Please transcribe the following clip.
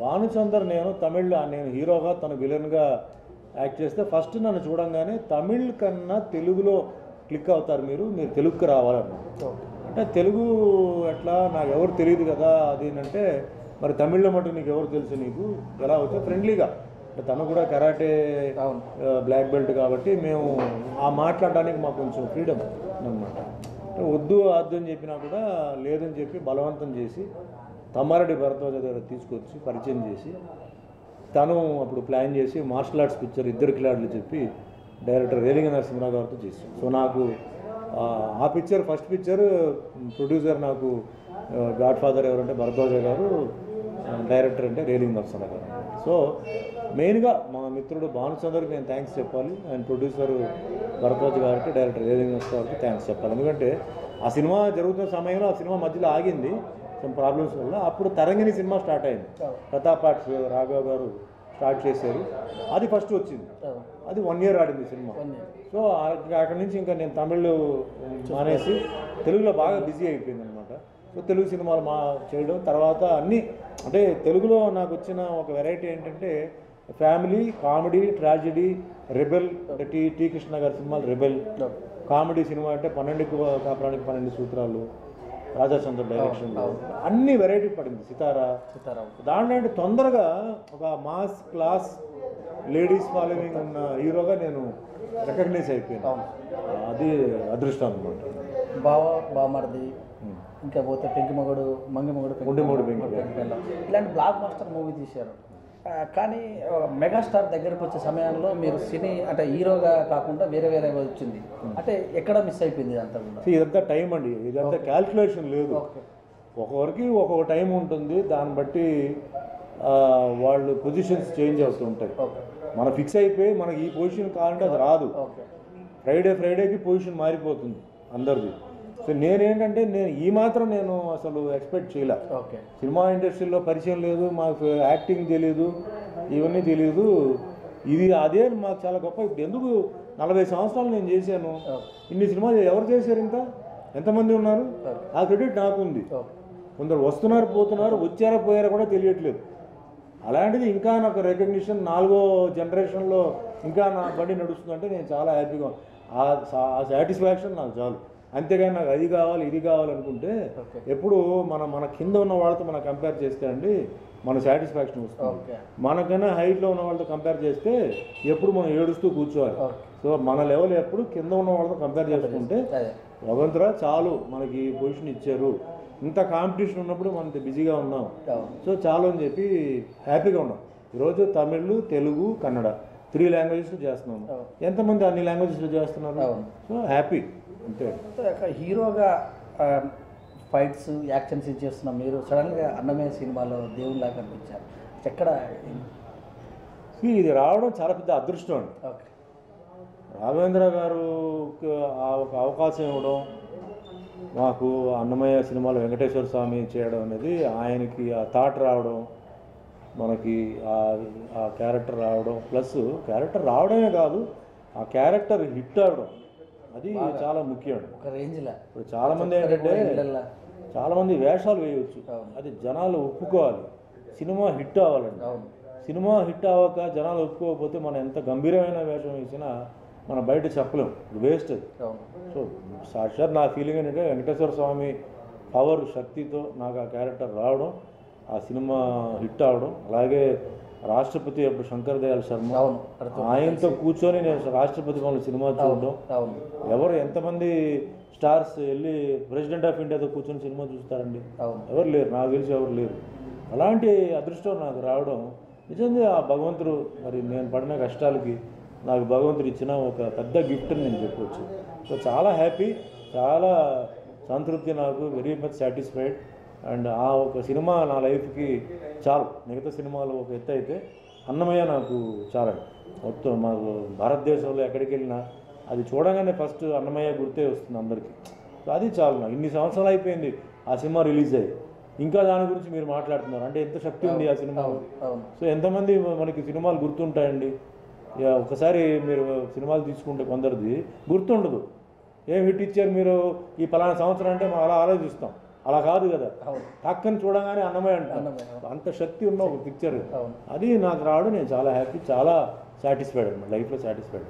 భానుచందర్ నేను హీరోగా తను విలన్గా యాక్ట్ చేస్తే ఫస్ట్ నన్ను చూడంగానే తమిళ్ కన్నా తెలుగులో క్లిక్ అవుతారు మీరు తెలుగుకి రావాలన్నారు. అంటే తెలుగు ఎట్లా నాకు ఎవరు తెలియదు కదా అది అంటే మరి తమిళ్లో మటు నీకు ఎవరు తెలుసు నీకు ఎలా అవుతావు ఫ్రెండ్లీగా అంటే తను కూడా కరాటే బ్లాక్ బెల్ట్ కాబట్టి మేము ఆ మాట్లాడడానికి మాకు కొంచెం ఫ్రీడమ్ అనమాట. వద్దు వద్దు అని చెప్పినా కూడా లేదని చెప్పి బలవంతం చేసి తమ్మారెడ్డి భరద్వాజ దగ్గర తీసుకొచ్చి పరిచయం చేసి తను అప్పుడు ప్లాన్ చేసి మార్షల్ ఆర్ట్స్ పిక్చర్ ఇద్దరు కిలాడులు చెప్పి డైరెక్టర్ రేలింగ నరసింహరావు గారితో చేశాను. సో నాకు ఆ పిక్చర్ ఫస్ట్ పిక్చర్ ప్రొడ్యూసర్ నాకు గాడ్ ఫాదర్ ఎవరంటే భరద్వాజ గారు, డైరెక్టర్ అంటే రేలింగ నరసింహరావు గారు. సో మెయిన్గా మా మిత్రుడు భానుచందర్కి నేను థ్యాంక్స్ చెప్పాలి, అండ్ ప్రొడ్యూసర్ భరద్వాజ గారికి, డైరెక్టర్ రేలింగ నరసింహరావు గారికి థ్యాంక్స్ చెప్పాలి. ఎందుకంటే ఆ సినిమా జరుగుతున్న సమయంలో ఆ సినిమా మధ్యలో ఆగింది సమ్ ప్రాబ్లమ్స్ వల్ల. అప్పుడు తరంగిణి సినిమా స్టార్ట్ అయింది, ప్రతాప్ ఆర్ట్స్ రాఘవ్ గారు స్టార్ట్ చేశారు. అది ఫస్ట్ వచ్చింది, అది 1 year ఆడింది సినిమా. సో అక్కడి నుంచి ఇంకా నేను తమిళ్ మానేసి తెలుగులో బాగా బిజీ అయిపోయింది అనమాట. సో తెలుగు సినిమాలు చేయడం తర్వాత అన్నీ అంటే తెలుగులో నాకు వచ్చిన ఒక వెరైటీ ఏంటంటే ఫ్యామిలీ, కామెడీ, ట్రాజెడీ, రెబెల్ అంటే టి కృష్ణ గారి సినిమాలు రెబెల్, కామెడీ సినిమా అంటే 12 కాపురానికి 12 సూత్రాలు, రాజాచంద్ర డైరెక్షన్లో అన్ని వెరైటీ పడింది. సితారా దాంట్లో అంటే తొందరగా ఒక మాస్ క్లాస్ లేడీస్ ఫాలోయింగ్ ఉన్న హీరోగా నేను రికగ్నైజ్ అయిపోయాను. అది అదృష్టం అనమాట. బామర్ది, ఇంకా పోతే పెంకిమొగుడు, మంగిమొగుడు, ఇలాంటి బ్లాక్ మాస్టర్ మూవీ తీశారు. కానీ మెగాస్టార్ దగ్గరకు వచ్చే సమయంలో మీరు సినీ అంటే హీరోగా కాకుండా వేరే వేరే వచ్చింది అంటే ఎక్కడ మిస్ అయిపోయింది ఇదంతా కూడా? ఇదంతా టైం అండి, ఇదంతా క్యాల్కులేషన్ లేదు. ఒక్కొక్కరికి ఒక్కొక్క టైం ఉంటుంది, దాన్ని బట్టి వాళ్ళు పొజిషన్స్ చేంజ్ అవుతుంటాయి. మనం ఫిక్స్ అయిపోయి మనకి ఈ పొజిషన్ కావాలంటే అది రాదు. ఫ్రైడేకి పొజిషన్ మారిపోతుంది అందరిది. సో నేనేంటంటే ఈ మాత్రం నేను అసలు ఎక్స్పెక్ట్ చేయలే. సినిమా ఇండస్ట్రీలో పరిచయం లేదు, మాకు యాక్టింగ్ తెలియదు, ఇవన్నీ తెలియదు. అదే మాకు చాలా గొప్ప. ఇప్పుడు ఎందుకు 40 సంవత్సరాలు నేను చేశాను, ఇన్ని సినిమాలు ఎవరు చేశారు, ఇంకా ఎంతమంది ఉన్నారు? ఆ క్రెడిట్ నాకు ఉంది. కొందరు వస్తున్నారు, పోతున్నారు, వచ్చారా పోయారా కూడా తెలియట్లేదు. అలాంటిది ఇంకా నాకు రికగ్నిషన్ 4వ జనరేషన్లో ఇంకా నా బండి నడుస్తుందంటే నేను చాలా హ్యాపీగా, ఆ సాటిస్ఫాక్షన్ నాకు చాలు. అంతేగాని నాకు అది కావాలి ఇది కావాలనుకుంటే ఎప్పుడు మన కింద ఉన్న వాళ్ళతో మనం కంపేర్ చేస్తే అండి మన సాటిస్ఫాక్షన్ వస్తుంది. మనకన్నా హైట్లో ఉన్న వాళ్ళతో కంపేర్ చేస్తే ఎప్పుడు మనం ఏడుస్తూ కూర్చోవాలి. సో మన లెవెల్ ఎప్పుడు కింద ఉన్న వాళ్ళతో కంపేర్ చేసుకుంటే భగవంతురా చాలు మనకి పొజిషన్ ఇచ్చారు, ఇంత కాంపిటీషన్ ఉన్నప్పుడు మనం బిజీగా ఉన్నాం, సో చాలు అని చెప్పి హ్యాపీగా ఉన్నాం. ఈరోజు తమిళ్, తెలుగు, కన్నడ 3 లాంగ్వేజెస్లో చేస్తున్నాము. ఎంతమంది అన్ని లాంగ్వేజెస్లో చేస్తున్నారు? సో హ్యాపీ అంతే. హీరోగా ఫైట్స్, యాక్షన్ సీన్స్ చేస్తున్నాం, మీరు సడన్గా అన్నమయ్య సినిమాలో దేవుళ్ళగా కనిపించారు. ఎక్కడ ఇది రావడం చాలా పెద్ద అదృష్టం అండి. రాఘవేంద్ర గారు ఒక అవకాశం ఇవ్వడం, మాకు అన్నమయ్య సినిమాలో వెంకటేశ్వర స్వామి చేయడం అనేది, ఆయనకి ఆ థాట్ రావడం, మనకి ఆ క్యారెక్టర్ రావడం, ప్లస్ క్యారెక్టర్ రావడమే కాదు ఆ క్యారెక్టర్ హిట్ అవ్వడం, అది చాలా ముఖ్యం. ఇప్పుడు చాలామంది ఏంటంటే చాలామంది వేషాలు వేయవచ్చు, అది జనాలు ఒప్పుకోవాలి. సినిమా హిట్ అవ్వాలండి. సినిమా హిట్ అవ్వక జనాలు ఒప్పుకోకపోతే మనం ఎంత గంభీరమైన వేషం వేసినా మనం బయట చెప్పలేం, వేస్ట్ అది. సో సాక్షాత్ నా ఫీలింగ్ ఏంటంటే వెంకటేశ్వర స్వామి పవర్ శక్తితో నాకు ఆ క్యారెక్టర్ రావడం, ఆ సినిమా హిట్ అవ్వడం. అలాగే రాష్ట్రపతి అప్పుడు శంకర్ దయాళ్ శర్మ, ఆయనతో కూర్చొని నేను రాష్ట్రపతి వాళ్ళ సినిమా చూడడం. ఎవరు ఎంతమంది స్టార్స్ వెళ్ళి ప్రెసిడెంట్ ఆఫ్ ఇండియాతో కూర్చొని సినిమా చూస్తారండి? ఎవరు లేరు, నాకు తెలిసి ఎవరు లేరు. అలాంటి అదృష్టం నాకు రావడం నిజంగా ఆ భగవంతుడు, మరి నేను పడిన కష్టాలకి నాకు భగవంతుడు ఇచ్చిన ఒక పెద్ద గిఫ్ట్ అని నేను చెప్పవచ్చు. సో చాలా హ్యాపీ, చాలా సంతృప్తి, నాకు వెరీ మచ్ సాటిస్ఫైడ్. అండ్ ఆ ఒక సినిమా నా లైఫ్కి చాలు. మిగతా సినిమాలు ఒక ఎత్తు అయితే అన్నమయ్య నాకు చాలండి. మొత్తం మాకు భారతదేశంలో ఎక్కడికి వెళ్ళినా అది చూడగానే ఫస్ట్ అన్నమయ్య గుర్తే వస్తుంది అందరికీ. సో అది చాలు నాకు. ఇన్ని సంవత్సరాలు అయిపోయింది ఆ సినిమా రిలీజ్ అయ్యి, ఇంకా దాని గురించి మీరు మాట్లాడుతున్నారు అంటే ఎంత శక్తి ఉంది ఆ సినిమాలో. సో ఎంతమంది మనకి సినిమాలు గుర్తుంటాయండి? ఒకసారి మీరు సినిమాలు తీసుకుంటే కొందరిది గుర్తుండదు, ఏం హిట్ ఇచ్చారు మీరు ఈ పలానా సంవత్సరం అంటే మనం అలా ఆలోచిస్తాం. అలా కాదు కదా, అవును టక్కని చూడగానే అన్నమయ్య అంటారు. అన్నమయ్య. అంత శక్తి ఉన్న ఒక పిక్చర్ అవును అది నాకు రావడం నేను చాలా హ్యాపీ, చాలా సాటిస్ఫైడ్ అనమాట, లైఫ్లో సాటిస్ఫైడ్.